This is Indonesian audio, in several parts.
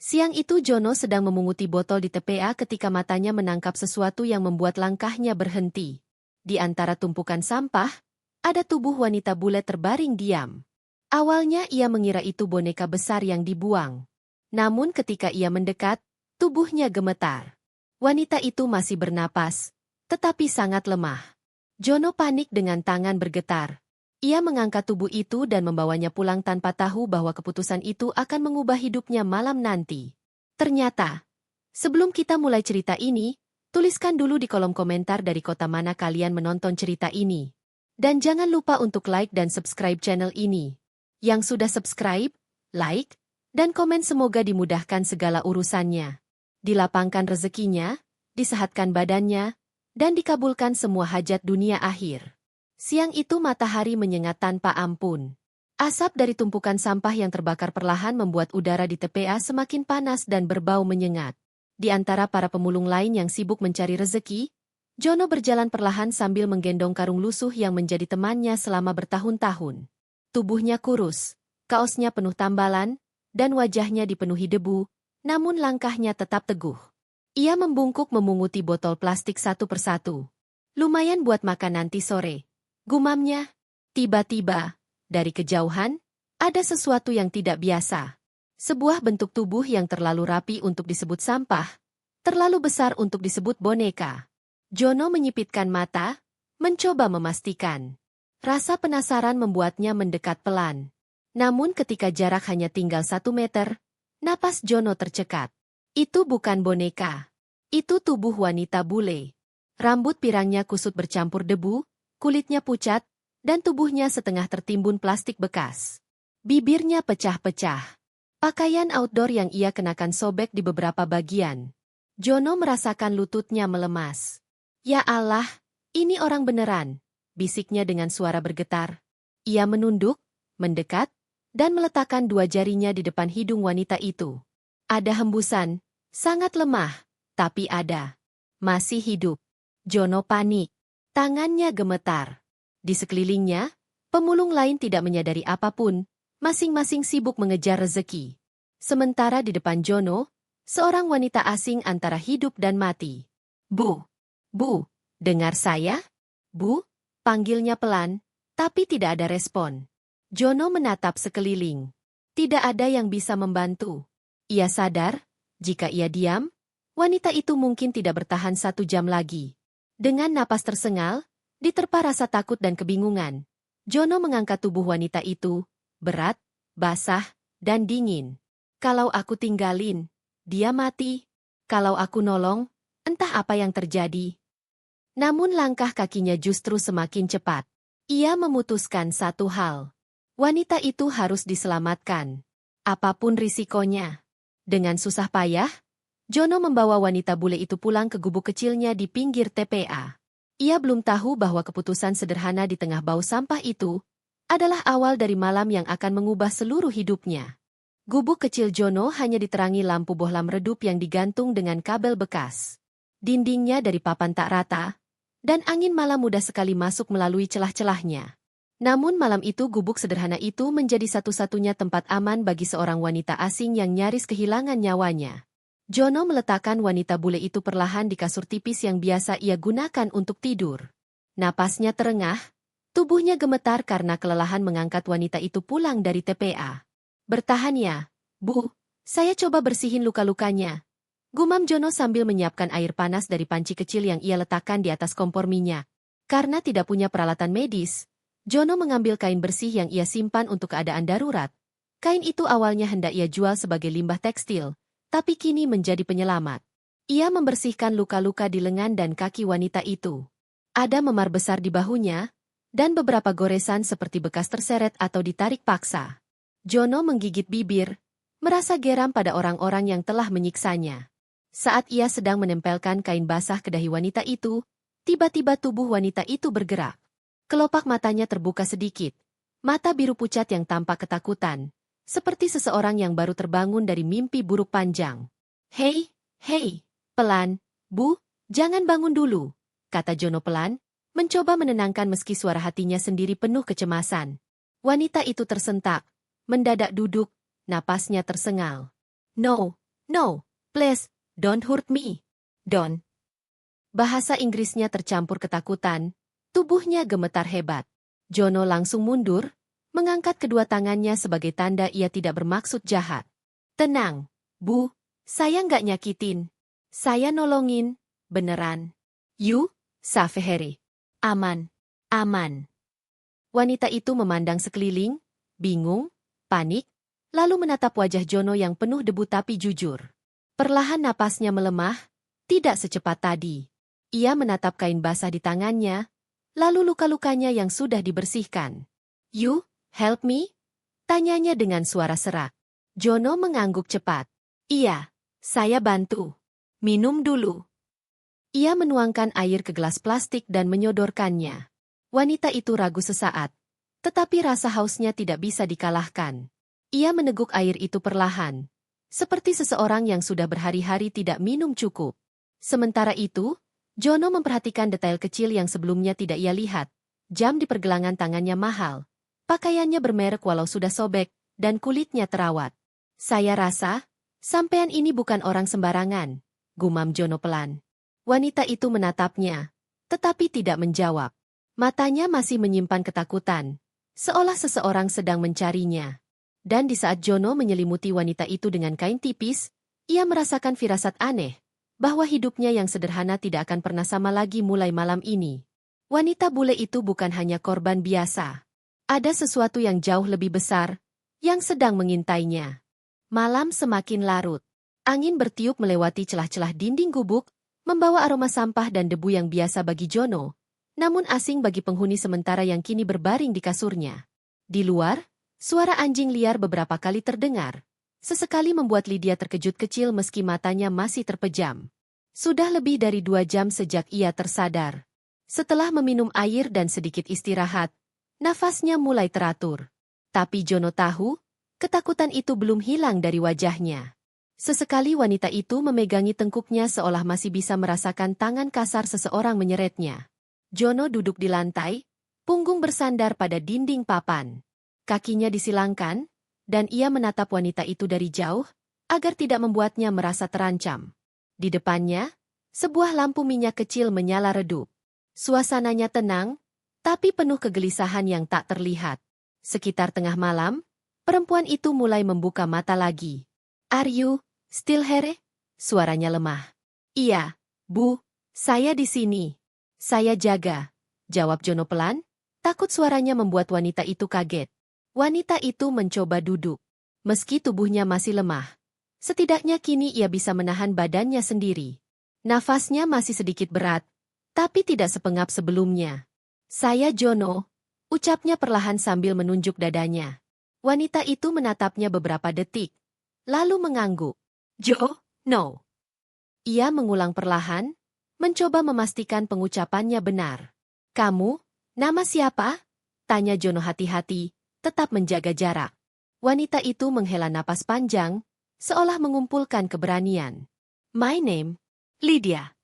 Siang itu Jono sedang memunguti botol di TPA ketika matanya menangkap sesuatu yang membuat langkahnya berhenti. Di antara tumpukan sampah, ada tubuh wanita bule terbaring diam. Awalnya ia mengira itu boneka besar yang dibuang. Namun ketika ia mendekat, tubuhnya gemetar. Wanita itu masih bernapas, tetapi sangat lemah. Jono panik dengan tangan bergetar. Ia mengangkat tubuh itu dan membawanya pulang tanpa tahu bahwa keputusan itu akan mengubah hidupnya malam nanti. Ternyata, sebelum kita mulai cerita ini, tuliskan dulu di kolom komentar dari kota mana kalian menonton cerita ini. Dan jangan lupa untuk like dan subscribe channel ini. Yang sudah subscribe, like, dan komen semoga dimudahkan segala urusannya. Dilapangkan rezekinya, disehatkan badannya, dan dikabulkan semua hajat dunia akhir. Siang itu matahari menyengat tanpa ampun. Asap dari tumpukan sampah yang terbakar perlahan membuat udara di TPA semakin panas dan berbau menyengat. Di antara para pemulung lain yang sibuk mencari rezeki, Jono berjalan perlahan sambil menggendong karung lusuh yang menjadi temannya selama bertahun-tahun. Tubuhnya kurus, kaosnya penuh tambalan, dan wajahnya dipenuhi debu, namun langkahnya tetap teguh. Ia membungkuk memunguti botol plastik satu persatu. Lumayan buat makan nanti sore. Gumamnya. Tiba-tiba, dari kejauhan, ada sesuatu yang tidak biasa. Sebuah bentuk tubuh yang terlalu rapi untuk disebut sampah, terlalu besar untuk disebut boneka. Jono menyipitkan mata, mencoba memastikan. Rasa penasaran membuatnya mendekat pelan. Namun ketika jarak hanya tinggal 1 meter, napas Jono tercekat. Itu bukan boneka. Itu tubuh wanita bule. Rambut pirangnya kusut bercampur debu, kulitnya pucat, dan tubuhnya setengah tertimbun plastik bekas. Bibirnya pecah-pecah. Pakaian outdoor yang ia kenakan sobek di beberapa bagian. Jono merasakan lututnya melemas. Ya Allah, ini orang beneran, bisiknya dengan suara bergetar. Ia menunduk, mendekat, dan meletakkan 2 jarinya di depan hidung wanita itu. Ada hembusan, sangat lemah, tapi ada. Masih hidup. Jono panik. Tangannya gemetar. Di sekelilingnya, pemulung lain tidak menyadari apapun, masing-masing sibuk mengejar rezeki. Sementara di depan Jono, seorang wanita asing antara hidup dan mati. Bu, Bu, dengar saya? Bu, panggilnya pelan, tapi tidak ada respon. Jono menatap sekeliling. Tidak ada yang bisa membantu. Ia sadar, jika ia diam, wanita itu mungkin tidak bertahan 1 jam lagi. Dengan napas tersengal, diterpa rasa takut dan kebingungan, Jono mengangkat tubuh wanita itu, berat, basah, dan dingin. Kalau aku tinggalin, dia mati. Kalau aku nolong, entah apa yang terjadi. Namun langkah kakinya justru semakin cepat. Ia memutuskan satu hal. Wanita itu harus diselamatkan. Apapun risikonya. Dengan susah payah, Jono membawa wanita bule itu pulang ke gubuk kecilnya di pinggir TPA. Ia belum tahu bahwa keputusan sederhana di tengah bau sampah itu adalah awal dari malam yang akan mengubah seluruh hidupnya. Gubuk kecil Jono hanya diterangi lampu bohlam redup yang digantung dengan kabel bekas. Dindingnya dari papan tak rata, dan angin malam mudah sekali masuk melalui celah-celahnya. Namun malam itu gubuk sederhana itu menjadi satu-satunya tempat aman bagi seorang wanita asing yang nyaris kehilangan nyawanya. Jono meletakkan wanita bule itu perlahan di kasur tipis yang biasa ia gunakan untuk tidur. Napasnya terengah, tubuhnya gemetar karena kelelahan mengangkat wanita itu pulang dari TPA. Bertahan ya, Bu, saya coba bersihin luka-lukanya. Gumam Jono sambil menyiapkan air panas dari panci kecil yang ia letakkan di atas kompor minyak. Karena tidak punya peralatan medis, Jono mengambil kain bersih yang ia simpan untuk keadaan darurat. Kain itu awalnya hendak ia jual sebagai limbah tekstil, tapi kini menjadi penyelamat. Ia membersihkan luka-luka di lengan dan kaki wanita itu. Ada memar besar di bahunya, dan beberapa goresan seperti bekas terseret atau ditarik paksa. Jono menggigit bibir, merasa geram pada orang-orang yang telah menyiksanya. Saat ia sedang menempelkan kain basah ke dahi wanita itu, tiba-tiba tubuh wanita itu bergerak. Kelopak matanya terbuka sedikit, mata biru pucat yang tampak ketakutan. Seperti seseorang yang baru terbangun dari mimpi buruk panjang. Hei, pelan, Bu, jangan bangun dulu, kata Jono pelan, mencoba menenangkan meski suara hatinya sendiri penuh kecemasan. Wanita itu tersentak, mendadak duduk, napasnya tersengal. No, No, please, don't hurt me. Don't. Bahasa Inggrisnya tercampur ketakutan, tubuhnya gemetar hebat. Jono langsung mundur, mengangkat kedua tangannya sebagai tanda ia tidak bermaksud jahat. Tenang, Bu, saya nggak nyakitin. Saya nolongin, beneran. You, Safeheri. Aman, aman. Wanita itu memandang sekeliling, bingung, panik, lalu menatap wajah Jono yang penuh debu tapi jujur. Perlahan napasnya melemah, tidak secepat tadi. Ia menatap kain basah di tangannya, lalu luka-lukanya yang sudah dibersihkan. You, help me? Tanyanya dengan suara serak. Jono mengangguk cepat. Iya, saya bantu. Minum dulu. Ia menuangkan air ke gelas plastik dan menyodorkannya. Wanita itu ragu sesaat, tetapi rasa hausnya tidak bisa dikalahkan. Ia meneguk air itu perlahan, seperti seseorang yang sudah berhari-hari tidak minum cukup. Sementara itu, Jono memperhatikan detail kecil yang sebelumnya tidak ia lihat. Jam di pergelangan tangannya mahal, pakaiannya bermerek walau sudah sobek, dan kulitnya terawat. Saya rasa, sampean ini bukan orang sembarangan, gumam Jono pelan. Wanita itu menatapnya, tetapi tidak menjawab. Matanya masih menyimpan ketakutan, seolah seseorang sedang mencarinya. Dan di saat Jono menyelimuti wanita itu dengan kain tipis, ia merasakan firasat aneh, bahwa hidupnya yang sederhana tidak akan pernah sama lagi mulai malam ini. Wanita bule itu bukan hanya korban biasa. Ada sesuatu yang jauh lebih besar, yang sedang mengintainya. Malam semakin larut. Angin bertiup melewati celah-celah dinding gubuk, membawa aroma sampah dan debu yang biasa bagi Jono, namun asing bagi penghuni sementara yang kini berbaring di kasurnya. Di luar, suara anjing liar beberapa kali terdengar. Sesekali membuat Lydia terkejut kecil meski matanya masih terpejam. Sudah lebih dari 2 jam sejak ia tersadar. Setelah meminum air dan sedikit istirahat, nafasnya mulai teratur. Tapi Jono tahu, ketakutan itu belum hilang dari wajahnya. Sesekali wanita itu memegangi tengkuknya seolah masih bisa merasakan tangan kasar seseorang menyeretnya. Jono duduk di lantai, punggung bersandar pada dinding papan. Kakinya disilangkan, dan ia menatap wanita itu dari jauh, agar tidak membuatnya merasa terancam. Di depannya, sebuah lampu minyak kecil menyala redup. Suasananya tenang, tapi penuh kegelisahan yang tak terlihat. Sekitar tengah malam, perempuan itu mulai membuka mata lagi. Are you still here? Suaranya lemah. Iya, Bu, saya di sini. Saya jaga, jawab Jono pelan, takut suaranya membuat wanita itu kaget. Wanita itu mencoba duduk. Meski tubuhnya masih lemah, setidaknya kini ia bisa menahan badannya sendiri. Nafasnya masih sedikit berat, tapi tidak sepengap sebelumnya. Saya Jono, ucapnya perlahan sambil menunjuk dadanya. Wanita itu menatapnya beberapa detik, lalu mengangguk. No. Ia mengulang perlahan, mencoba memastikan pengucapannya benar. Kamu, nama siapa? Tanya Jono hati-hati, tetap menjaga jarak. Wanita itu menghela napas panjang, seolah mengumpulkan keberanian. My name, Lydia.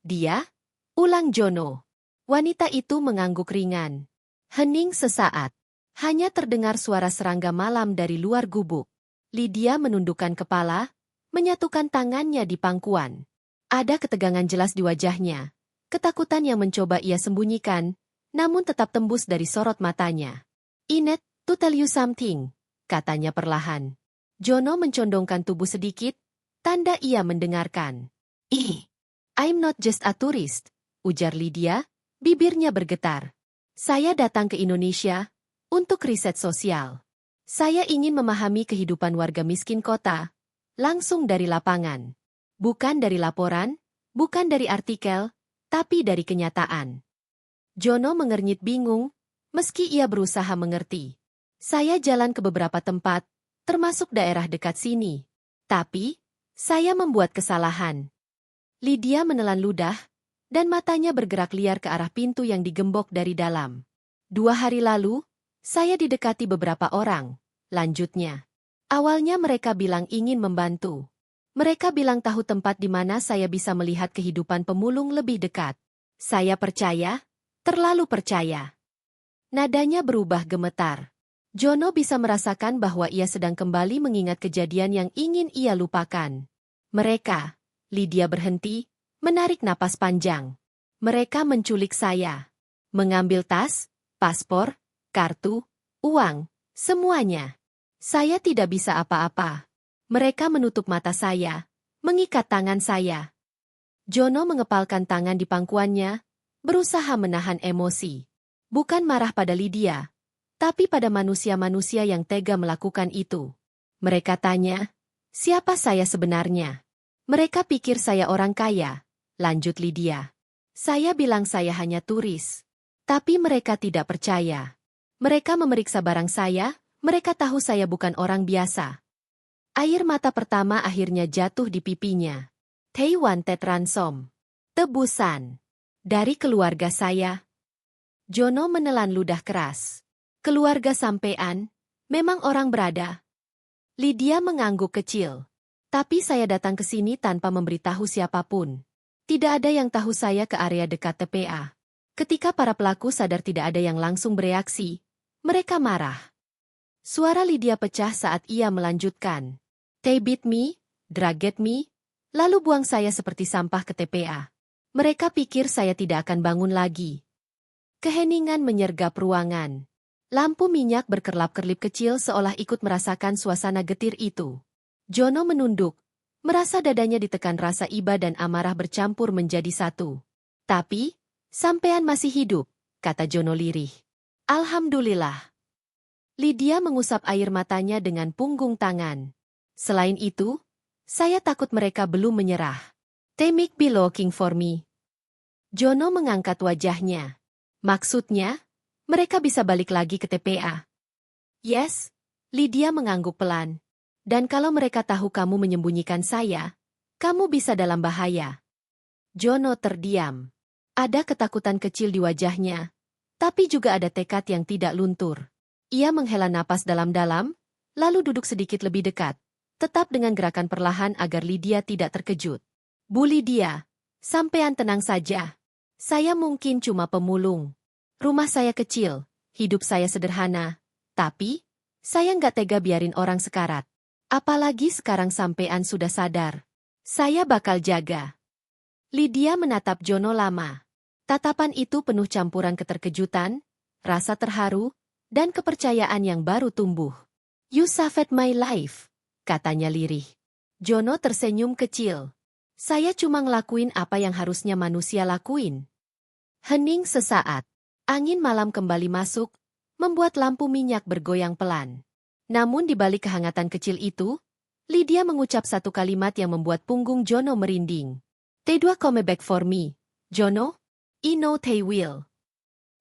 Dia? Ulang Jono. Wanita itu mengangguk ringan. Hening sesaat. Hanya terdengar suara serangga malam dari luar gubuk. Lydia menundukkan kepala, menyatukan tangannya di pangkuan. Ada ketegangan jelas di wajahnya. Ketakutan yang mencoba ia sembunyikan, namun tetap tembus dari sorot matanya. I need to tell you something, katanya perlahan. Jono mencondongkan tubuh sedikit, tanda ia mendengarkan. I'm not just a tourist, ujar Lydia, bibirnya bergetar. Saya datang ke Indonesia untuk riset sosial. Saya ingin memahami kehidupan warga miskin kota, langsung dari lapangan. Bukan dari laporan, bukan dari artikel, tapi dari kenyataan. Jono mengernyit bingung, meski ia berusaha mengerti. Saya jalan ke beberapa tempat, termasuk daerah dekat sini. Tapi, saya membuat kesalahan. Lydia menelan ludah, dan matanya bergerak liar ke arah pintu yang digembok dari dalam. 2 hari lalu, saya didekati beberapa orang, lanjutnya. Awalnya mereka bilang ingin membantu. Mereka bilang tahu tempat di mana saya bisa melihat kehidupan pemulung lebih dekat. Saya percaya, terlalu percaya. Nadanya berubah gemetar. Jono bisa merasakan bahwa ia sedang kembali mengingat kejadian yang ingin ia lupakan. Mereka, Lydia berhenti, menarik napas panjang. Mereka menculik saya. Mengambil tas, paspor, kartu, uang, semuanya. Saya tidak bisa apa-apa. Mereka menutup mata saya, mengikat tangan saya. Jono mengepalkan tangan di pangkuannya, berusaha menahan emosi. Bukan marah pada Lydia, tapi pada manusia-manusia yang tega melakukan itu. Mereka tanya, siapa saya sebenarnya? Mereka pikir saya orang kaya, lanjut Lydia. Saya bilang saya hanya turis. Tapi mereka tidak percaya. Mereka memeriksa barang saya, mereka tahu saya bukan orang biasa. Air mata pertama akhirnya jatuh di pipinya. They wanted ransom. Tebusan. Dari keluarga saya. Jono menelan ludah keras. Keluarga sampean, memang orang berada. Lydia mengangguk kecil. Tapi saya datang ke sini tanpa memberitahu siapapun. Tidak ada yang tahu saya ke area dekat TPA. Ketika para pelaku sadar tidak ada yang langsung bereaksi, mereka marah. Suara Lydia pecah saat ia melanjutkan. They beat me, dragged me, lalu buang saya seperti sampah ke TPA. Mereka pikir saya tidak akan bangun lagi. Keheningan menyergap ruangan. Lampu minyak berkerlap-kerlip kecil seolah ikut merasakan suasana getir itu. Jono menunduk, merasa dadanya ditekan rasa iba dan amarah bercampur menjadi satu. Tapi, sampean masih hidup, kata Jono lirih. Alhamdulillah. Lydia mengusap air matanya dengan punggung tangan. Selain itu, saya takut mereka belum menyerah. They may be looking for me. Jono mengangkat wajahnya. Maksudnya, mereka bisa balik lagi ke TPA. Yes, Lydia mengangguk pelan. Dan kalau mereka tahu kamu menyembunyikan saya, kamu bisa dalam bahaya. Jono terdiam. Ada ketakutan kecil di wajahnya, tapi juga ada tekad yang tidak luntur. Ia menghela napas dalam-dalam, lalu duduk sedikit lebih dekat, tetap dengan gerakan perlahan agar Lydia tidak terkejut. Bu Lydia, sampean tenang saja. Saya mungkin cuma pemulung. Rumah saya kecil, hidup saya sederhana, tapi saya nggak tega biarin orang sekarat. Apalagi sekarang sampean sudah sadar. Saya bakal jaga. Lydia menatap Jono lama. Tatapan itu penuh campuran keterkejutan, rasa terharu, dan kepercayaan yang baru tumbuh. You saved my life, katanya lirih. Jono tersenyum kecil. Saya cuma ngelakuin apa yang harusnya manusia lakuin. Hening sesaat. Angin malam kembali masuk, membuat lampu minyak bergoyang pelan. Namun di balik kehangatan kecil itu, Lydia mengucap satu kalimat yang membuat punggung Jono merinding. They do come back for me, Jono? I know they will.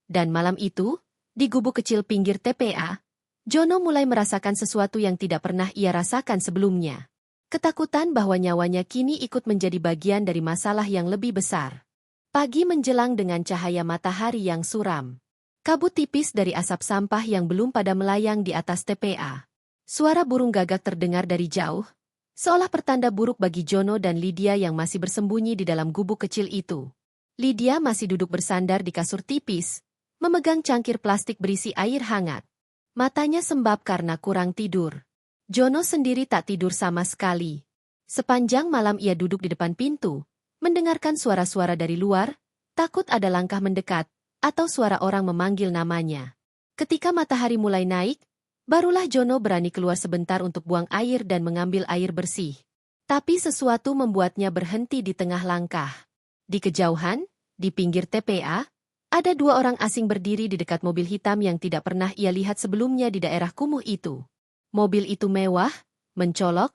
Dan malam itu, di gubuk kecil pinggir TPA, Jono mulai merasakan sesuatu yang tidak pernah ia rasakan sebelumnya. Ketakutan bahwa nyawanya kini ikut menjadi bagian dari masalah yang lebih besar. Pagi menjelang dengan cahaya matahari yang suram. Kabut tipis dari asap sampah yang belum pada melayang di atas TPA. Suara burung gagak terdengar dari jauh, seolah pertanda buruk bagi Jono dan Lydia yang masih bersembunyi di dalam gubuk kecil itu. Lydia masih duduk bersandar di kasur tipis, memegang cangkir plastik berisi air hangat. Matanya sembab karena kurang tidur. Jono sendiri tak tidur sama sekali. Sepanjang malam ia duduk di depan pintu, mendengarkan suara-suara dari luar, takut ada langkah mendekat, atau suara orang memanggil namanya. Ketika matahari mulai naik, barulah Jono berani keluar sebentar untuk buang air dan mengambil air bersih. Tapi sesuatu membuatnya berhenti di tengah langkah. Di kejauhan, di pinggir TPA, ada dua orang asing berdiri di dekat mobil hitam yang tidak pernah ia lihat sebelumnya di daerah kumuh itu. Mobil itu mewah, mencolok,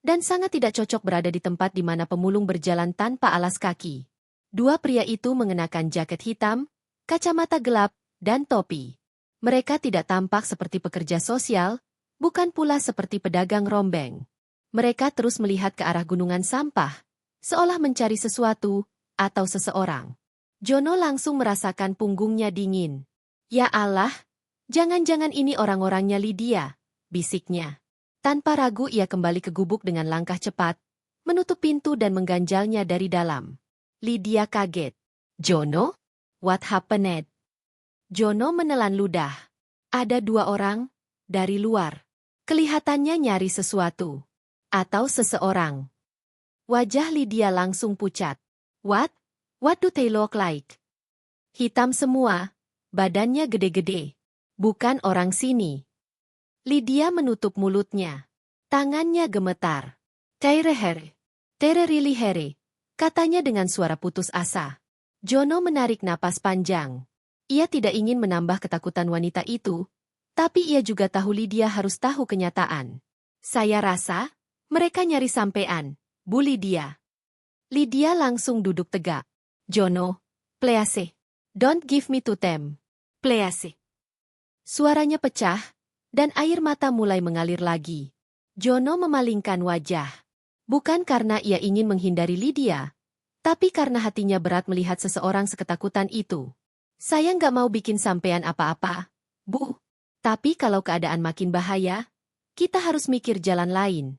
dan sangat tidak cocok berada di tempat di mana pemulung berjalan tanpa alas kaki. Dua pria itu mengenakan jaket hitam, kacamata gelap, dan topi. Mereka tidak tampak seperti pekerja sosial, bukan pula seperti pedagang rombeng. Mereka terus melihat ke arah gunungan sampah, seolah mencari sesuatu atau seseorang. Jono langsung merasakan punggungnya dingin. Ya Allah, jangan-jangan ini orang-orangnya Lydia, bisiknya. Tanpa ragu ia kembali ke gubuk dengan langkah cepat, menutup pintu dan mengganjalnya dari dalam. Lydia kaget. Jono? What happened? Jono menelan ludah. Ada dua orang, Dari luar, kelihatannya nyari sesuatu. Atau seseorang. Wajah Lydia langsung pucat. What? What do they look like? Hitam semua, badannya gede-gede. Bukan orang sini. Lydia menutup mulutnya. Tangannya gemetar. Terehere. Tererili here. Katanya dengan suara putus asa. Jono menarik napas panjang. Ia tidak ingin menambah ketakutan wanita itu, tapi ia juga tahu Lydia harus tahu kenyataan. Saya rasa, mereka nyari sampean, Bu Lydia. Lydia langsung duduk tegak. Jono, please. Don't give me to them. Please. Suaranya pecah, dan air mata mulai mengalir lagi. Jono memalingkan wajah. Bukan karena ia ingin menghindari Lydia, tapi karena hatinya berat melihat seseorang seketakutan itu. Saya nggak mau bikin sampean apa-apa, Bu. Tapi kalau keadaan makin bahaya, kita harus mikir jalan lain.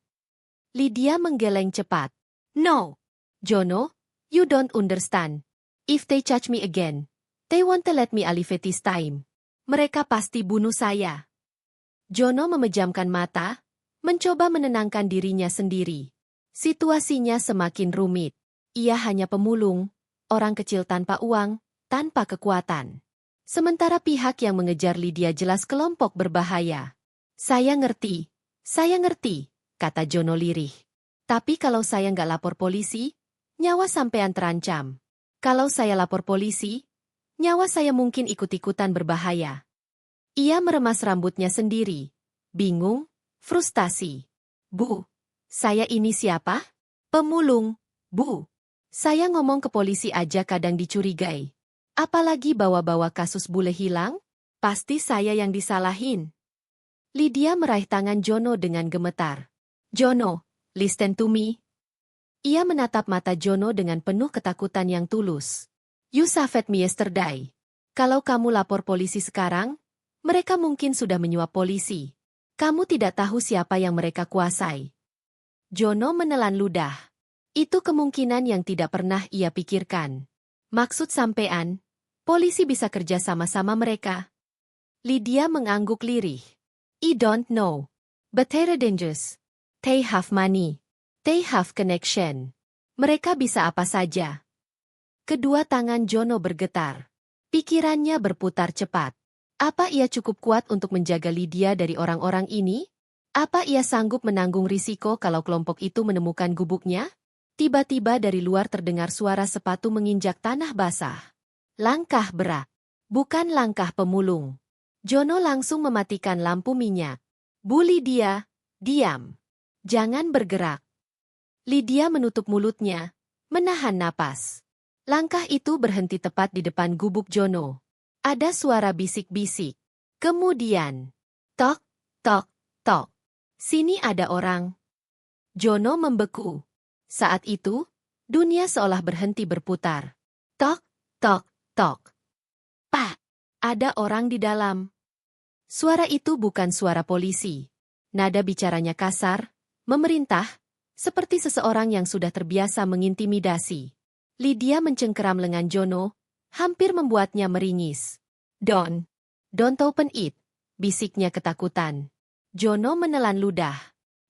Lydia menggeleng cepat. No. Jono, you don't understand. If they catch me again, they won't let me alive this time. Mereka pasti bunuh saya. Jono memejamkan mata, mencoba menenangkan dirinya sendiri. Situasinya semakin rumit. Ia hanya pemulung, orang kecil tanpa uang, tanpa kekuatan. Sementara pihak yang mengejar Lydia jelas kelompok berbahaya. Saya ngerti, kata Jono lirih. Tapi kalau saya nggak lapor polisi, nyawa sampean terancam. Kalau saya lapor polisi, nyawa saya mungkin ikut-ikutan berbahaya. Ia meremas rambutnya sendiri, bingung, frustasi. Bu, saya ini siapa? Pemulung, Bu. Saya ngomong ke polisi aja kadang dicurigai. Apalagi bawa-bawa kasus bule hilang, pasti saya yang disalahin. Lydia meraih tangan Jono dengan gemetar. Jono, listen to me. Ia menatap mata Jono dengan penuh ketakutan yang tulus. You saved me yesterday. Kalau kamu lapor polisi sekarang, mereka mungkin sudah menyuap polisi. Kamu tidak tahu siapa yang mereka kuasai. Jono menelan ludah. Itu kemungkinan yang tidak pernah ia pikirkan. Maksud sampean, polisi bisa kerja sama-sama mereka. Lydia mengangguk lirih. I don't know. But they're dangerous. They have money. They have connection. Mereka bisa apa saja. Kedua tangan Jono bergetar. Pikirannya berputar cepat. Apa ia cukup kuat untuk menjaga Lydia dari orang-orang ini? Apa ia sanggup menanggung risiko kalau kelompok itu menemukan gubuknya? Tiba-tiba dari luar terdengar suara sepatu menginjak tanah basah. Langkah berat. Bukan langkah pemulung. Jono langsung mematikan lampu minyak. Bu Lydia, diam. Jangan bergerak. Lydia menutup mulutnya, menahan napas. Langkah itu berhenti tepat di depan gubuk Jono. Ada suara bisik-bisik. Kemudian, tok, tok, tok. Sini ada orang. Jono membeku. Saat itu, dunia seolah berhenti berputar. Tok, tok, tok. Pak, ada orang di dalam. Suara itu bukan suara polisi. Nada bicaranya kasar, memerintah, seperti seseorang yang sudah terbiasa mengintimidasi. Lydia mencengkeram lengan Jono, hampir membuatnya meringis. Don't open it, bisiknya ketakutan. Jono menelan ludah.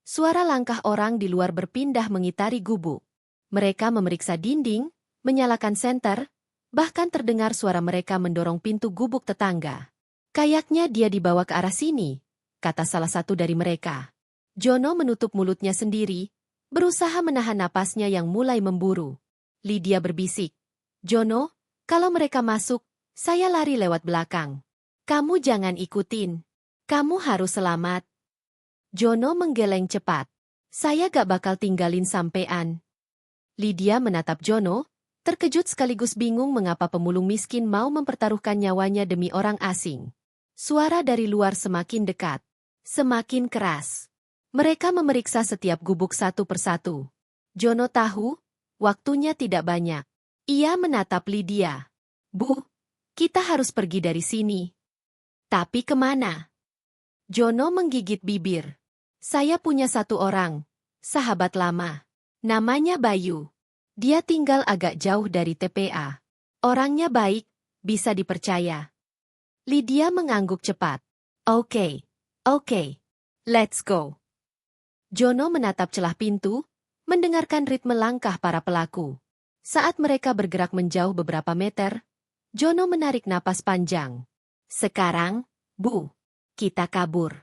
Suara langkah orang di luar berpindah mengitari gubuk. Mereka memeriksa dinding, menyalakan senter, bahkan terdengar suara mereka mendorong pintu gubuk tetangga. Kayaknya dia dibawa ke arah sini, kata salah satu dari mereka. Jono menutup mulutnya sendiri, berusaha menahan napasnya yang mulai memburu. Lydia berbisik. Jono, kalau mereka masuk, saya lari lewat belakang. Kamu jangan ikutin. Kamu harus selamat. Jono menggeleng cepat. Saya gak bakal tinggalin sampean. Lydia menatap Jono, terkejut sekaligus bingung mengapa pemulung miskin mau mempertaruhkan nyawanya demi orang asing. Suara dari luar semakin dekat, semakin keras. Mereka memeriksa setiap gubuk satu persatu. Jono tahu, waktunya tidak banyak. Ia menatap Lydia. Bu, kita harus pergi dari sini. Tapi kemana? Jono menggigit bibir. Saya punya satu orang, sahabat lama. Namanya Bayu. Dia tinggal agak jauh dari TPA. Orangnya baik, bisa dipercaya. Lydia mengangguk cepat. Oke, Oke, let's go. Jono menatap celah pintu, mendengarkan ritme langkah para pelaku. Saat mereka bergerak menjauh beberapa meter, Jono menarik napas panjang. Sekarang, Bu, kita kabur.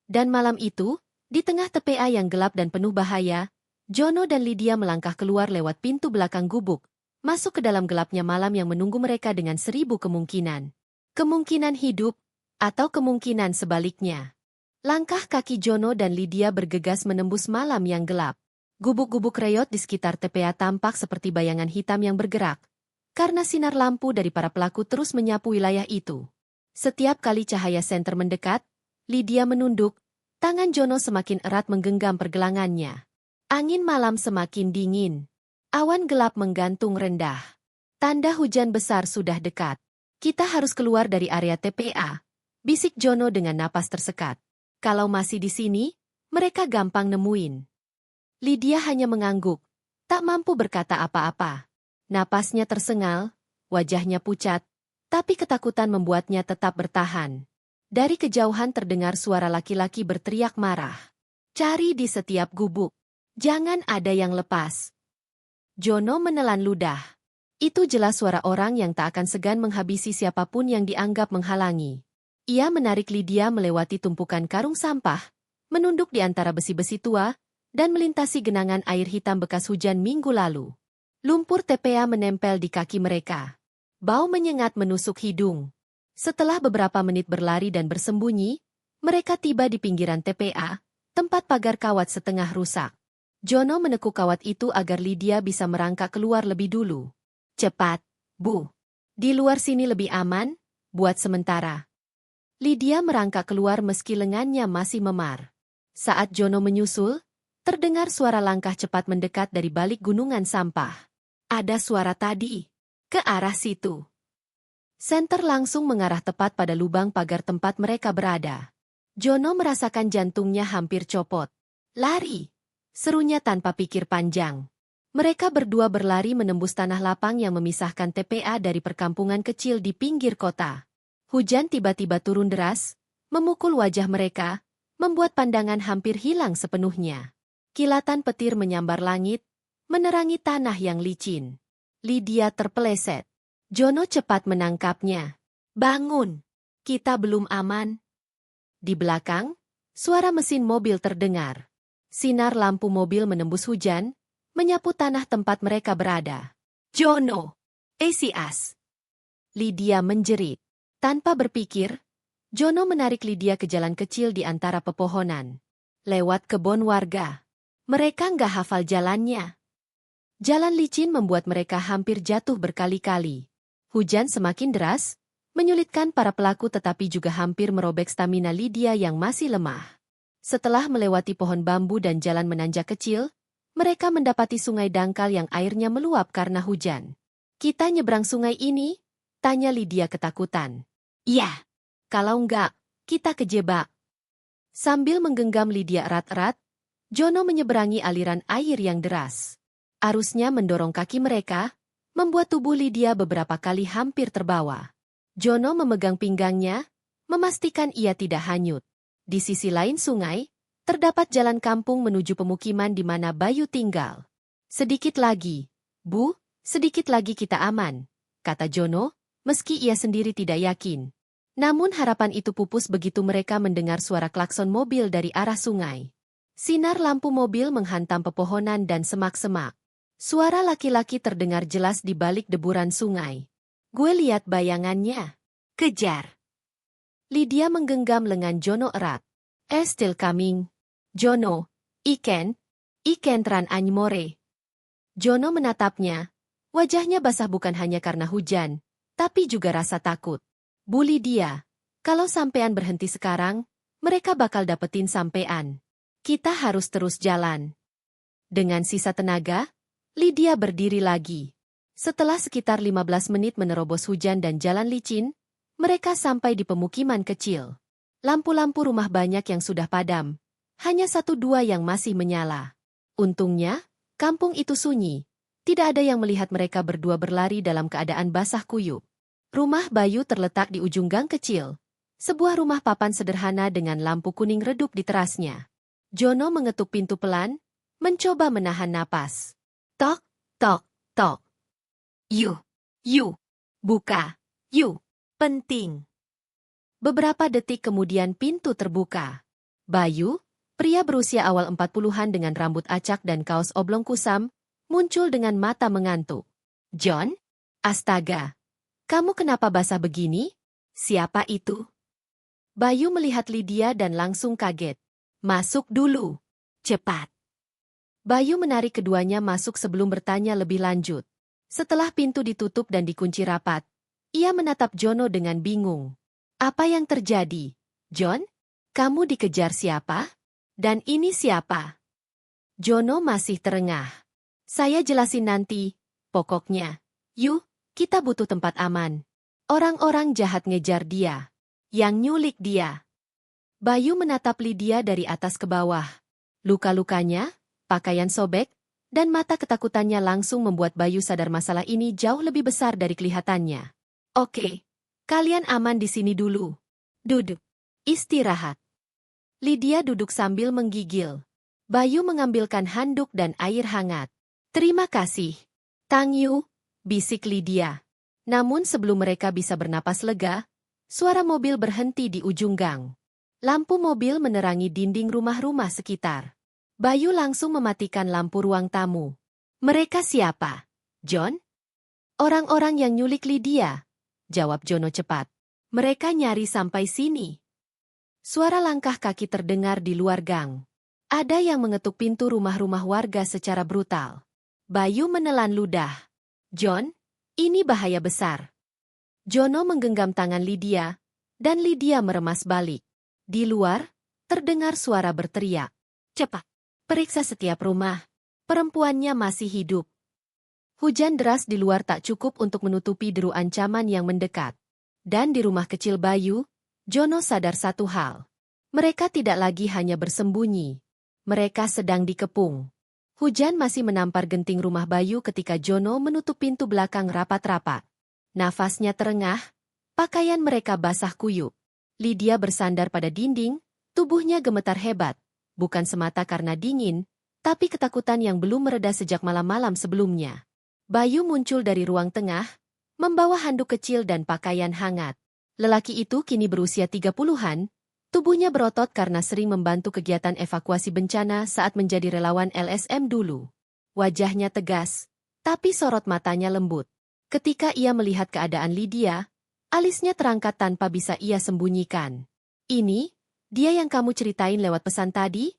Dan malam itu, di tengah TPA yang gelap dan penuh bahaya, Jono dan Lydia melangkah keluar lewat pintu belakang gubuk, masuk ke dalam gelapnya malam yang menunggu mereka dengan 1000 kemungkinan. Kemungkinan hidup, atau kemungkinan sebaliknya. Langkah kaki Jono dan Lydia bergegas menembus malam yang gelap. Gubuk-gubuk reot di sekitar TPA tampak seperti bayangan hitam yang bergerak, karena sinar lampu dari para pelaku terus menyapu wilayah itu. Setiap kali cahaya senter mendekat, Lydia menunduk, tangan Jono semakin erat menggenggam pergelangannya. Angin malam semakin dingin. Awan gelap menggantung rendah. Tanda hujan besar sudah dekat. Kita harus keluar dari area TPA, bisik Jono dengan napas tersekat. Kalau masih di sini, mereka gampang nemuin. Lydia hanya mengangguk, tak mampu berkata apa-apa. Napasnya tersengal, wajahnya pucat, tapi ketakutan membuatnya tetap bertahan. Dari kejauhan terdengar suara laki-laki berteriak marah. Cari di setiap gubuk. Jangan ada yang lepas. Jono menelan ludah. Itu jelas suara orang yang tak akan segan menghabisi siapapun yang dianggap menghalangi. Ia menarik Lydia melewati tumpukan karung sampah, menunduk di antara besi-besi tua, dan melintasi genangan air hitam bekas hujan minggu lalu. Lumpur TPA menempel di kaki mereka. Bau menyengat menusuk hidung. Setelah beberapa menit berlari dan bersembunyi, mereka tiba di pinggiran TPA, tempat pagar kawat setengah rusak. Jono menekuk kawat itu agar Lydia bisa merangkak keluar lebih dulu. Cepat, Bu. Di luar sini lebih aman, buat sementara. Lydia merangkak keluar meski lengannya masih memar. Saat Jono menyusul, terdengar suara langkah cepat mendekat dari balik gunungan sampah. Ada suara tadi. Ke arah situ. Senter langsung mengarah tepat pada lubang pagar tempat mereka berada. Jono merasakan jantungnya hampir copot. Lari! Serunya tanpa pikir panjang. Mereka berdua berlari menembus tanah lapang yang memisahkan TPA dari perkampungan kecil di pinggir kota. Hujan tiba-tiba turun deras, memukul wajah mereka, membuat pandangan hampir hilang sepenuhnya. Kilatan petir menyambar langit, menerangi tanah yang licin. Lydia terpeleset. Jono cepat menangkapnya. Bangun! Kita belum aman. Di belakang, suara mesin mobil terdengar. Sinar lampu mobil menembus hujan, menyapu tanah tempat mereka berada. Jono! Esias! Lydia menjerit. Tanpa berpikir, Jono menarik Lydia ke jalan kecil di antara pepohonan. Lewat kebun warga. Mereka nggak hafal jalannya. Jalan licin membuat mereka hampir jatuh berkali-kali. Hujan semakin deras, menyulitkan para pelaku tetapi juga hampir merobek stamina Lydia yang masih lemah. Setelah melewati pohon bambu dan jalan menanjak kecil, mereka mendapati sungai dangkal yang airnya meluap karena hujan. Kita nyebrang sungai ini? Tanya Lydia ketakutan. Iya. Kalau enggak, kita kejebak. Sambil menggenggam Lydia erat-erat, Jono menyeberangi aliran air yang deras. Arusnya mendorong kaki mereka, membuat tubuh Lydia beberapa kali hampir terbawa. Jono memegang pinggangnya, memastikan ia tidak hanyut. Di sisi lain sungai, terdapat jalan kampung menuju pemukiman di mana Bayu tinggal. Sedikit lagi, Bu, sedikit lagi kita aman, kata Jono, meski ia sendiri tidak yakin. Namun harapan itu pupus begitu mereka mendengar suara klakson mobil dari arah sungai. Sinar lampu mobil menghantam pepohonan dan semak-semak. Suara laki-laki terdengar jelas di balik deburan sungai. Gue lihat bayangannya. Kejar. Lydia menggenggam lengan Jono erat. Still coming. Jono, Iken tran anymore. Jono menatapnya. Wajahnya basah bukan hanya karena hujan, tapi juga rasa takut. Bu Lydia, kalau sampean berhenti sekarang, mereka bakal dapetin sampean. Kita harus terus jalan. Dengan sisa tenaga, Lydia berdiri lagi. Setelah sekitar 15 menit menerobos hujan dan jalan licin, mereka sampai di pemukiman kecil. Lampu-lampu rumah banyak yang sudah padam, hanya 1-2 yang masih menyala. Untungnya, kampung itu sunyi. Tidak ada yang melihat mereka berdua berlari dalam keadaan basah kuyup. Rumah Bayu terletak di ujung gang kecil. Sebuah rumah papan sederhana dengan lampu kuning redup di terasnya. Jono mengetuk pintu pelan, mencoba menahan napas. Tok, tok, tok. Yu, buka, yu, penting. Beberapa detik kemudian pintu terbuka. Bayu, pria berusia awal 40-an dengan rambut acak dan kaos oblong kusam, muncul dengan mata mengantuk. John? Astaga! Kamu kenapa basah begini? Siapa itu? Bayu melihat Lydia dan langsung kaget. Masuk dulu. Cepat. Bayu menarik keduanya masuk sebelum bertanya lebih lanjut. Setelah pintu ditutup dan dikunci rapat, ia menatap Jono dengan bingung. Apa yang terjadi? John? Kamu dikejar siapa? Dan ini siapa? Jono masih terengah. Saya jelasin nanti, pokoknya. Yuk, kita butuh tempat aman. Orang-orang jahat ngejar dia. Yang nyulik dia. Bayu menatap Lydia dari atas ke bawah. Luka-lukanya, pakaian sobek, dan mata ketakutannya langsung membuat Bayu sadar masalah ini jauh lebih besar dari kelihatannya. Oke, kalian aman di sini dulu. Duduk. Istirahat. Lydia duduk sambil menggigil. Bayu mengambilkan handuk dan air hangat. Terima kasih. Tang Yu, bisik Lydia. Namun sebelum mereka bisa bernapas lega, suara mobil berhenti di ujung gang. Lampu mobil menerangi dinding rumah-rumah sekitar. Bayu langsung mematikan lampu ruang tamu. Mereka siapa? John? Orang-orang yang nyulik Lydia, jawab Jono cepat. Mereka nyari sampai sini. Suara langkah kaki terdengar di luar gang. Ada yang mengetuk pintu rumah-rumah warga secara brutal. Bayu menelan ludah. John, ini bahaya besar. Jono menggenggam tangan Lydia, dan Lydia meremas balik. Di luar, terdengar suara berteriak. Cepat, periksa setiap rumah. Perempuannya masih hidup. Hujan deras di luar tak cukup untuk menutupi deru ancaman yang mendekat. Dan di rumah kecil Bayu, Jono sadar satu hal. Mereka tidak lagi hanya bersembunyi. Mereka sedang dikepung. Hujan masih menampar genting rumah Bayu ketika Jono menutup pintu belakang rapat-rapat. Nafasnya terengah, pakaian mereka basah kuyup. Lydia bersandar pada dinding, tubuhnya gemetar hebat, bukan semata karena dingin, tapi ketakutan yang belum mereda sejak malam-malam sebelumnya. Bayu muncul dari ruang tengah, membawa handuk kecil dan pakaian hangat. Lelaki itu kini berusia 30-an, tubuhnya berotot karena sering membantu kegiatan evakuasi bencana saat menjadi relawan LSM dulu. Wajahnya tegas, tapi sorot matanya lembut. Ketika ia melihat keadaan Lydia, alisnya terangkat tanpa bisa ia sembunyikan. Ini, dia yang kamu ceritain lewat pesan tadi?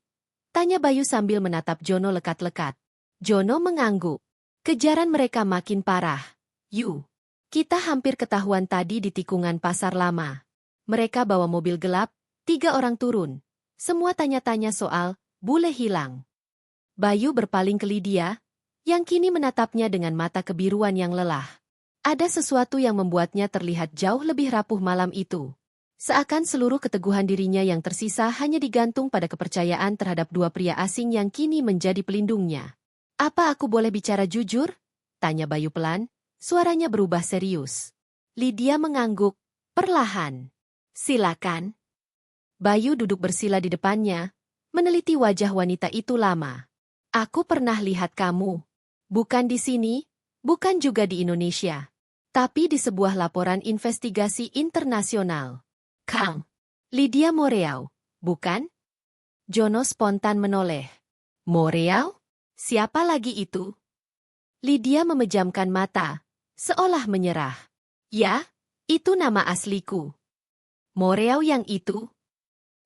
Tanya Bayu sambil menatap Jono lekat-lekat. Jono mengangguk. Kejaran mereka makin parah. Kita hampir ketahuan tadi di tikungan pasar lama. Mereka bawa mobil gelap, 3 orang turun. Semua tanya-tanya soal bule hilang. Bayu berpaling ke Lydia, yang kini menatapnya dengan mata kebiruan yang lelah. Ada sesuatu yang membuatnya terlihat jauh lebih rapuh malam itu. Seakan seluruh keteguhan dirinya yang tersisa hanya digantung pada kepercayaan terhadap 2 pria asing yang kini menjadi pelindungnya. Apa aku boleh bicara jujur? Tanya Bayu pelan, suaranya berubah serius. Lydia mengangguk, perlahan. Silakan. Bayu duduk bersila di depannya, meneliti wajah wanita itu lama. Aku pernah lihat kamu. Bukan di sini, bukan juga di Indonesia. Tapi di sebuah laporan investigasi internasional. Kang. Lydia Moreau, bukan? Jono spontan menoleh. Moreau? Siapa lagi itu? Lydia memejamkan mata, seolah menyerah. Ya, itu nama asliku. Moreau yang itu?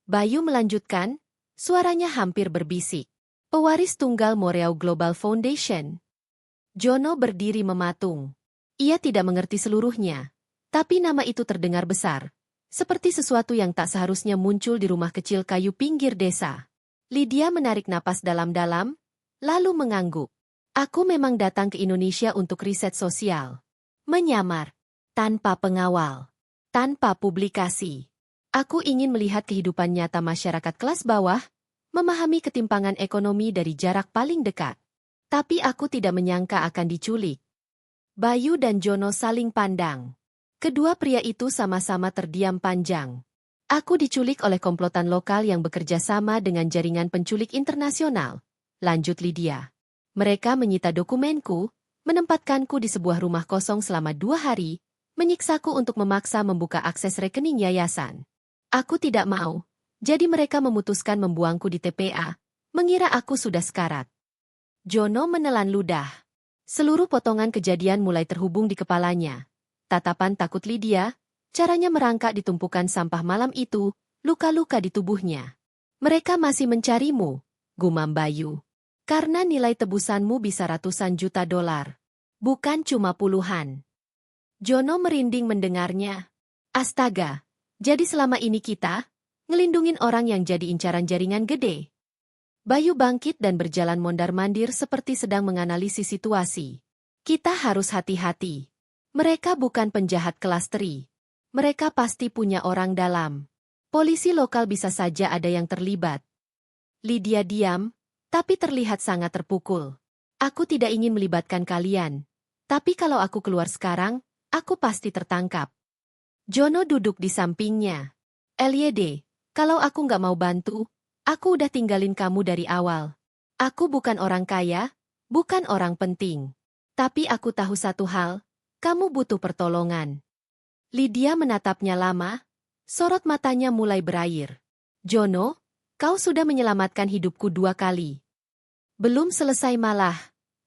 Bayu melanjutkan, suaranya hampir berbisik. Pewaris tunggal Moreau Global Foundation. Jono berdiri mematung. Ia tidak mengerti seluruhnya, tapi nama itu terdengar besar, seperti sesuatu yang tak seharusnya muncul di rumah kecil kayu pinggir desa. Lydia menarik napas dalam-dalam, lalu mengangguk. Aku memang datang ke Indonesia untuk riset sosial. Menyamar, tanpa pengawal, tanpa publikasi. Aku ingin melihat kehidupan nyata masyarakat kelas bawah, memahami ketimpangan ekonomi dari jarak paling dekat. Tapi aku tidak menyangka akan diculik. Bayu dan Jono saling pandang. Kedua pria itu sama-sama terdiam panjang. Aku diculik oleh komplotan lokal yang bekerja sama dengan jaringan penculik internasional, lanjut Lydia. Mereka menyita dokumenku, menempatkanku di sebuah rumah kosong selama 2 hari, menyiksaku untuk memaksa membuka akses rekening yayasan. Aku tidak mau, jadi mereka memutuskan membuangku di TPA, mengira aku sudah sekarat. Jono menelan ludah. Seluruh potongan kejadian mulai terhubung di kepalanya. Tatapan takut Lydia, caranya merangkak di tumpukan sampah malam itu, luka-luka di tubuhnya. Mereka masih mencarimu, gumam Bayu. Karena nilai tebusanmu bisa ratusan juta dolar. Bukan cuma puluhan. Jono merinding mendengarnya. Astaga, jadi selama ini kita ngelindungin orang yang jadi incaran jaringan gede. Bayu bangkit dan berjalan mondar-mandir seperti sedang menganalisis situasi. Kita harus hati-hati. Mereka bukan penjahat kelas teri. Mereka pasti punya orang dalam. Polisi lokal bisa saja ada yang terlibat. Lydia diam, tapi terlihat sangat terpukul. Aku tidak ingin melibatkan kalian. Tapi kalau aku keluar sekarang, aku pasti tertangkap. Jono duduk di sampingnya. LYD, kalau aku nggak mau bantu, aku udah tinggalin kamu dari awal. Aku bukan orang kaya, bukan orang penting. Tapi aku tahu satu hal, kamu butuh pertolongan. Lydia menatapnya lama, sorot matanya mulai berair. Jono, kau sudah menyelamatkan hidupku 2 kali. Belum selesai malah,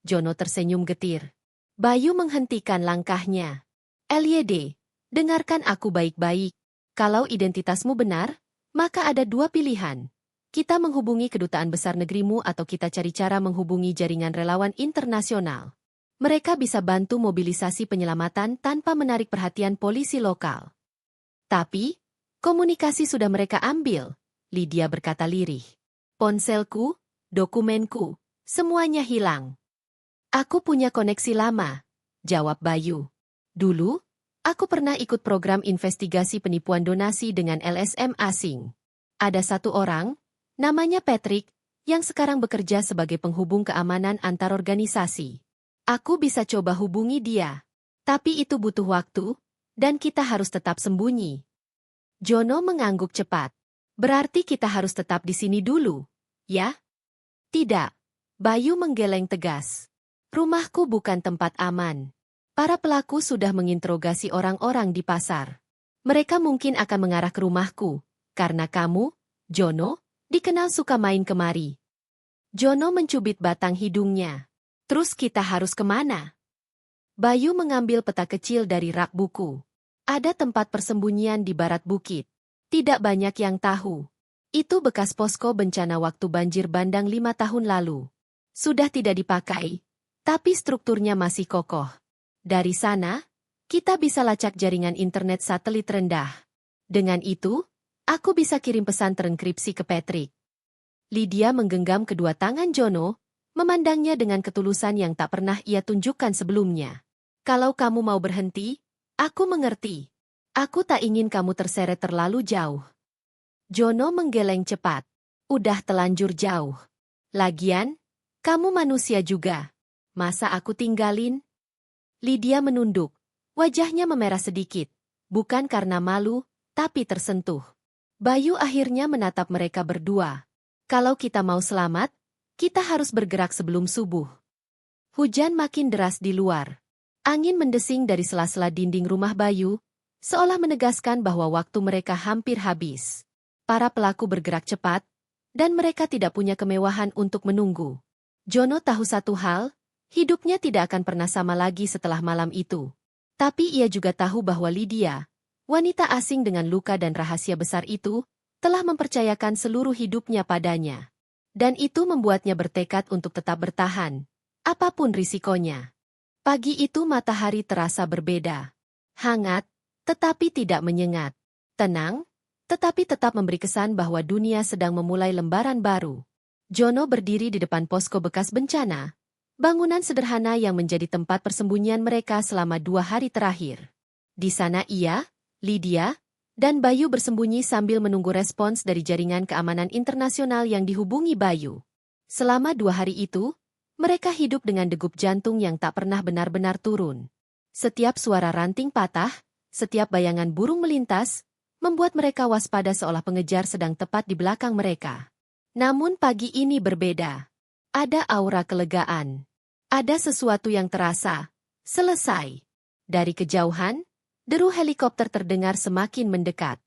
Jono tersenyum getir. Bayu menghentikan langkahnya. LYD, dengarkan aku baik-baik. Kalau identitasmu benar, maka ada 2 pilihan. Kita menghubungi kedutaan besar negerimu atau kita cari cara menghubungi jaringan relawan internasional. Mereka bisa bantu mobilisasi penyelamatan tanpa menarik perhatian polisi lokal. Tapi, komunikasi sudah mereka ambil, Lydia berkata lirih. Ponselku, dokumenku, semuanya hilang. Aku punya koneksi lama, jawab Bayu. Dulu, aku pernah ikut program investigasi penipuan donasi dengan LSM asing. Ada satu orang, namanya Patrick, yang sekarang bekerja sebagai penghubung keamanan antar organisasi. Aku bisa coba hubungi dia. Tapi itu butuh waktu, dan kita harus tetap sembunyi. Jono mengangguk cepat. Berarti kita harus tetap di sini dulu, ya? Tidak. Bayu menggeleng tegas. Rumahku bukan tempat aman. Para pelaku sudah menginterogasi orang-orang di pasar. Mereka mungkin akan mengarah ke rumahku, karena kamu, Jono, dikenal suka main kemari. Jono mencubit batang hidungnya. Terus kita harus kemana? Bayu mengambil peta kecil dari rak buku. Ada tempat persembunyian di barat bukit. Tidak banyak yang tahu. Itu bekas posko bencana waktu banjir bandang 5 tahun lalu. Sudah tidak dipakai, tapi strukturnya masih kokoh. Dari sana, kita bisa lacak jaringan internet satelit rendah. Dengan itu, aku bisa kirim pesan terenkripsi ke Patrick. Lydia menggenggam kedua tangan Jono, memandangnya dengan ketulusan yang tak pernah ia tunjukkan sebelumnya. Kalau kamu mau berhenti, aku mengerti. Aku tak ingin kamu terseret terlalu jauh. Jono menggeleng cepat. Udah telanjur jauh. Lagian, kamu manusia juga. Masa aku tinggalin? Lydia menunduk. Wajahnya memerah sedikit. Bukan karena malu, tapi tersentuh. Bayu akhirnya menatap mereka berdua. Kalau kita mau selamat, kita harus bergerak sebelum subuh. Hujan makin deras di luar. Angin mendesing dari sela-sela dinding rumah Bayu, seolah menegaskan bahwa waktu mereka hampir habis. Para pelaku bergerak cepat, dan mereka tidak punya kemewahan untuk menunggu. Jono tahu satu hal, hidupnya tidak akan pernah sama lagi setelah malam itu. Tapi ia juga tahu bahwa Lydia, wanita asing dengan luka dan rahasia besar itu, telah mempercayakan seluruh hidupnya padanya. Dan itu membuatnya bertekad untuk tetap bertahan, apapun risikonya. Pagi itu matahari terasa berbeda. Hangat, tetapi tidak menyengat. Tenang, tetapi tetap memberi kesan bahwa dunia sedang memulai lembaran baru. Jono berdiri di depan posko bekas bencana, bangunan sederhana yang menjadi tempat persembunyian mereka selama 2 hari terakhir. Di sana ia, Lydia, dan Bayu bersembunyi sambil menunggu respons dari jaringan keamanan internasional yang dihubungi Bayu. Selama 2 hari itu, mereka hidup dengan degup jantung yang tak pernah benar-benar turun. Setiap suara ranting patah, setiap bayangan burung melintas, membuat mereka waspada seolah pengejar sedang tepat di belakang mereka. Namun pagi ini berbeda. Ada aura kelegaan. Ada sesuatu yang terasa. Selesai. Dari kejauhan, deru helikopter terdengar semakin mendekat.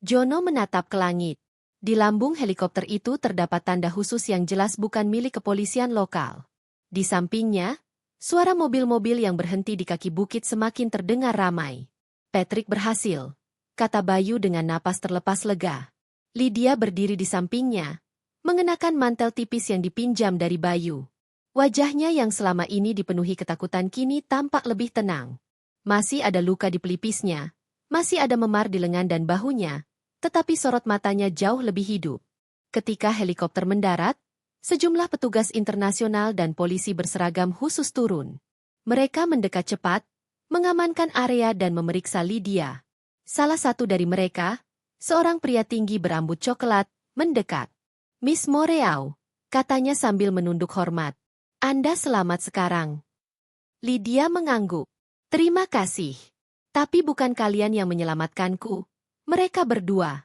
Jono menatap ke langit. Di lambung helikopter itu terdapat tanda khusus yang jelas bukan milik kepolisian lokal. Di sampingnya, suara mobil-mobil yang berhenti di kaki bukit semakin terdengar ramai. Patrick berhasil, kata Bayu dengan napas terlepas lega. Lydia berdiri di sampingnya, mengenakan mantel tipis yang dipinjam dari Bayu. Wajahnya yang selama ini dipenuhi ketakutan kini tampak lebih tenang. Masih ada luka di pelipisnya, masih ada memar di lengan dan bahunya, tetapi sorot matanya jauh lebih hidup. Ketika helikopter mendarat, sejumlah petugas internasional dan polisi berseragam khusus turun. Mereka mendekat cepat, mengamankan area dan memeriksa Lydia. Salah satu dari mereka, seorang pria tinggi berambut coklat, mendekat. "Miss Moreau," katanya sambil menunduk hormat. "Anda selamat sekarang." Lydia mengangguk. "Terima kasih. Tapi bukan kalian yang menyelamatkanku. Mereka berdua."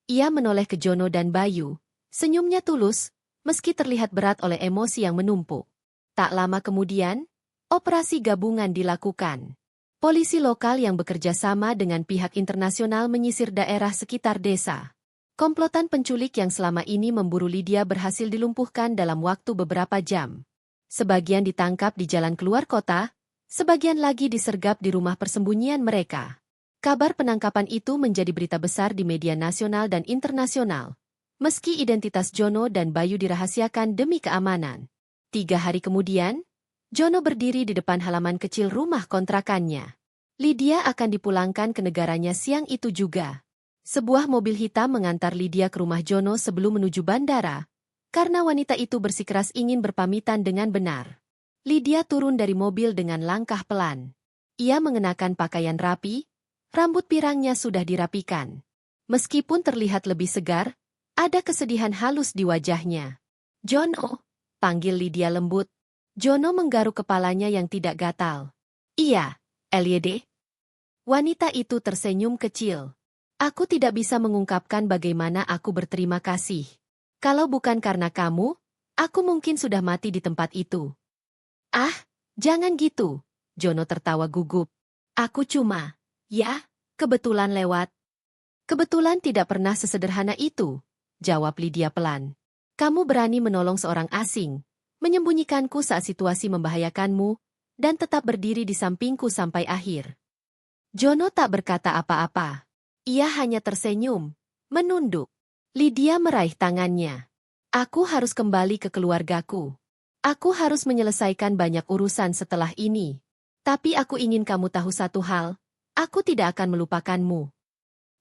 Ia menoleh ke Jono dan Bayu. Senyumnya tulus, meski terlihat berat oleh emosi yang menumpuk. Tak lama kemudian, operasi gabungan dilakukan. Polisi lokal yang bekerja sama dengan pihak internasional menyisir daerah sekitar desa. Komplotan penculik yang selama ini memburu Lydia berhasil dilumpuhkan dalam waktu beberapa jam. Sebagian ditangkap di jalan keluar kota, sebagian lagi disergap di rumah persembunyian mereka. Kabar penangkapan itu menjadi berita besar di media nasional dan internasional. Meski identitas Jono dan Bayu dirahasiakan demi keamanan. 3 hari kemudian, Jono berdiri di depan halaman kecil rumah kontrakannya. Lydia akan dipulangkan ke negaranya siang itu juga. Sebuah mobil hitam mengantar Lydia ke rumah Jono sebelum menuju bandara, karena wanita itu bersikeras ingin berpamitan dengan benar. Lydia turun dari mobil dengan langkah pelan. Ia mengenakan pakaian rapi, rambut pirangnya sudah dirapikan. Meskipun terlihat lebih segar, ada kesedihan halus di wajahnya. "Jono," panggil Lydia lembut. Jono menggaruk kepalanya yang tidak gatal. "Iya, Lydia." Wanita itu tersenyum kecil. "Aku tidak bisa mengungkapkan bagaimana aku berterima kasih. Kalau bukan karena kamu, aku mungkin sudah mati di tempat itu." "Ah, jangan gitu," Jono tertawa gugup. "Aku cuma, kebetulan lewat." "Kebetulan tidak pernah sesederhana itu," jawab Lydia pelan. "Kamu berani menolong seorang asing, menyembunyikanku saat situasi membahayakanmu, dan tetap berdiri di sampingku sampai akhir." Jono tak berkata apa-apa. Ia hanya tersenyum, menunduk. Lydia meraih tangannya. "Aku harus kembali ke keluargaku. Aku harus menyelesaikan banyak urusan setelah ini. Tapi aku ingin kamu tahu satu hal, aku tidak akan melupakanmu."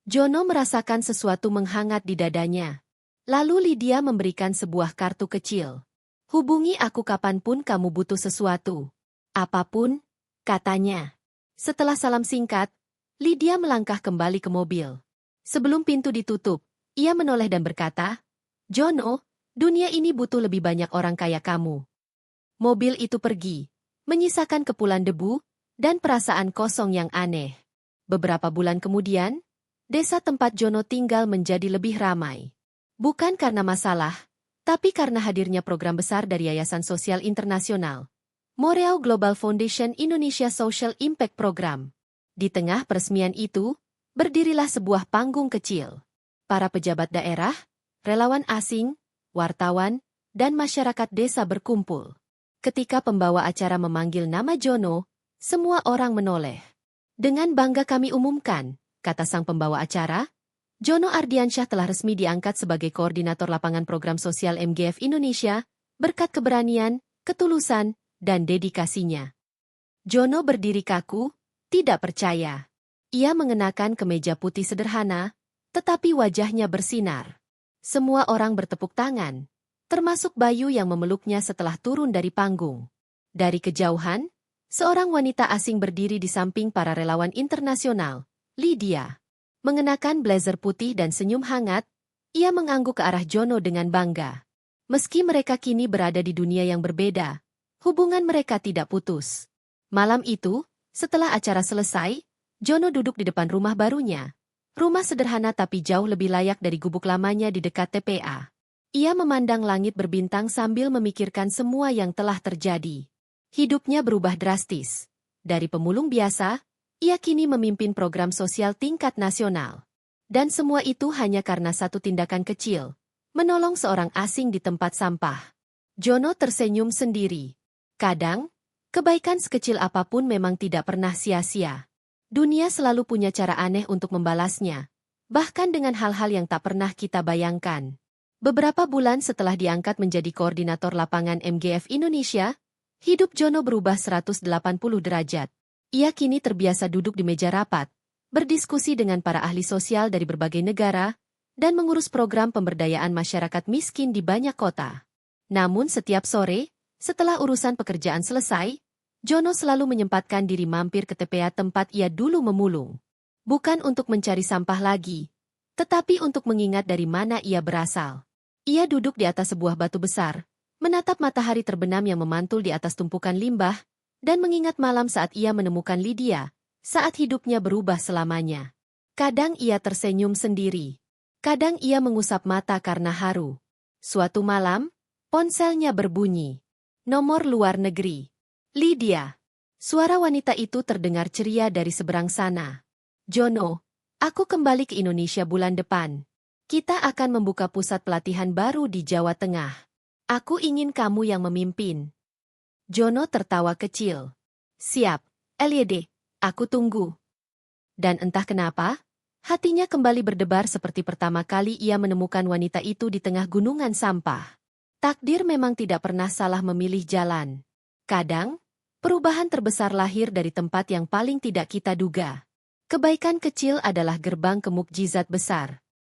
Jono merasakan sesuatu menghangat di dadanya. Lalu Lydia memberikan sebuah kartu kecil. "Hubungi aku kapanpun kamu butuh sesuatu. Apapun," katanya. Setelah salam singkat, Lydia melangkah kembali ke mobil. Sebelum pintu ditutup, ia menoleh dan berkata, "Jono, dunia ini butuh lebih banyak orang kaya kamu." Mobil itu pergi, menyisakan kepulan debu dan perasaan kosong yang aneh. Beberapa bulan kemudian, desa tempat Jono tinggal menjadi lebih ramai. Bukan karena masalah, tapi karena hadirnya program besar dari Yayasan Sosial Internasional, Moreau Global Foundation Indonesia Social Impact Program. Di tengah peresmian itu, berdirilah sebuah panggung kecil. Para pejabat daerah, relawan asing, wartawan, dan masyarakat desa berkumpul. Ketika pembawa acara memanggil nama Jono, semua orang menoleh. "Dengan bangga kami umumkan," kata sang pembawa acara, "Jono Ardiansyah telah resmi diangkat sebagai Koordinator Lapangan Program Sosial MGF Indonesia, berkat keberanian, ketulusan, dan dedikasinya." Jono berdiri kaku, tidak percaya. Ia mengenakan kemeja putih sederhana, tetapi wajahnya bersinar. Semua orang bertepuk tangan, termasuk Bayu yang memeluknya setelah turun dari panggung. Dari kejauhan, seorang wanita asing berdiri di samping para relawan internasional, Lydia. Mengenakan blazer putih dan senyum hangat, ia mengangguk ke arah Jono dengan bangga. Meski mereka kini berada di dunia yang berbeda, hubungan mereka tidak putus. Malam itu, setelah acara selesai, Jono duduk di depan rumah barunya. Rumah sederhana tapi jauh lebih layak dari gubuk lamanya di dekat TPA. Ia memandang langit berbintang sambil memikirkan semua yang telah terjadi. Hidupnya berubah drastis. Dari pemulung biasa, ia kini memimpin program sosial tingkat nasional. Dan semua itu hanya karena satu tindakan kecil, menolong seorang asing di tempat sampah. Jono tersenyum sendiri. Kadang, kebaikan sekecil apapun memang tidak pernah sia-sia. Dunia selalu punya cara aneh untuk membalasnya, bahkan dengan hal-hal yang tak pernah kita bayangkan. Beberapa bulan setelah diangkat menjadi koordinator lapangan MGF Indonesia, hidup Jono berubah 180 derajat. Ia kini terbiasa duduk di meja rapat, berdiskusi dengan para ahli sosial dari berbagai negara, dan mengurus program pemberdayaan masyarakat miskin di banyak kota. Namun setiap sore, setelah urusan pekerjaan selesai, Jono selalu menyempatkan diri mampir ke TPA tempat ia dulu memulung. Bukan untuk mencari sampah lagi, tetapi untuk mengingat dari mana ia berasal. Ia duduk di atas sebuah batu besar, menatap matahari terbenam yang memantul di atas tumpukan limbah, dan mengingat malam saat ia menemukan Lydia, saat hidupnya berubah selamanya. Kadang ia tersenyum sendiri. Kadang ia mengusap mata karena haru. Suatu malam, ponselnya berbunyi. Nomor luar negeri. Lydia. Suara wanita itu terdengar ceria dari seberang sana. Jono, aku kembali ke Indonesia bulan depan. Kita akan membuka pusat pelatihan baru di Jawa Tengah. Aku ingin kamu yang memimpin. Jono tertawa kecil. Siap, LYD, aku tunggu. Dan entah kenapa, hatinya kembali berdebar seperti pertama kali ia menemukan wanita itu di tengah gunungan sampah. Takdir memang tidak pernah salah memilih jalan. Kadang, perubahan terbesar lahir dari tempat yang paling tidak kita duga. Kebaikan kecil adalah gerbang ke mukjizat besar.